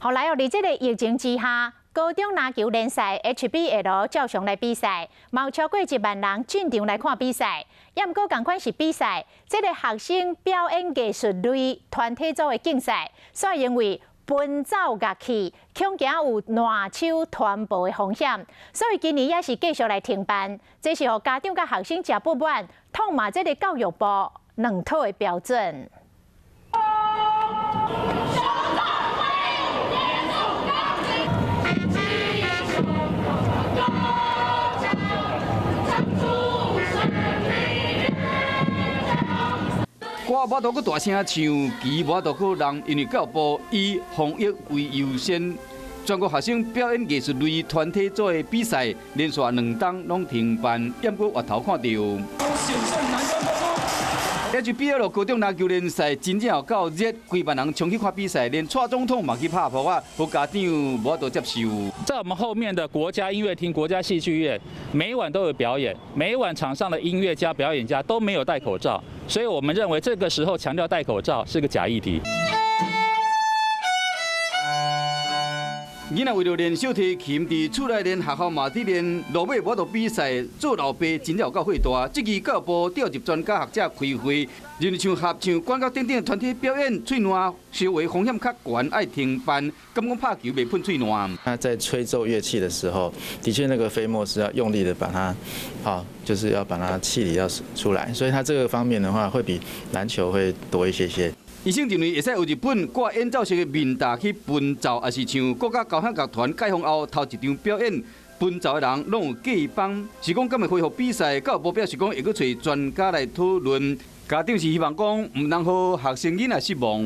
后来在这个疫情之下，高中篮球联赛 HBL 照常来比赛，嘛有超过1万人进场来看比赛。也毋过同款是比赛，这个学生表演艺术类团体组的竞赛，所以因为奔走乐器恐惊有烂手传播的风险，所以今年也是继续来停办。这是互家长甲学生食不满，痛骂这个教育部两套的标准。我无多去大声唱，其无多去人，因为教育部以防疫为优先，全国学生表演艺术类团体组的比赛连续2冬拢停办，也过回头看到。HBL 高中篮球联赛真正有够热，几万人冲去看比赛，连蔡总统嘛去拍破啊，和家长无法度接受。在我们后面的国家音乐厅、国家戏剧院，每晚都有表演，每晚场上的音乐家、表演家都没有戴口罩，所以我们认为这个时候强调戴口罩是个假议题。囡仔为了练小提琴，伫厝内练，学校嘛伫练，落尾无度比赛，做老爸真了有够火大。这期教育部调入专家学者开会，认为像合唱、管乐等等团体表演，喙烂稍微风险较悬，爱停办。敢讲拍球袂喷喙烂。那在吹奏乐器的时候，的确那个飞沫是要用力的把它，就是要把它气体要出来，所以它这个方面的话，会比篮球会多一些。医生认为会使有日本挂演奏式的面大去奔走，也是像国家交响乐团解放后头一场表演奔走的人拢有假帮，是讲敢会恢复比赛。教育部表示讲会去找专家来讨论，家长是希望讲唔能让学生囡仔失望。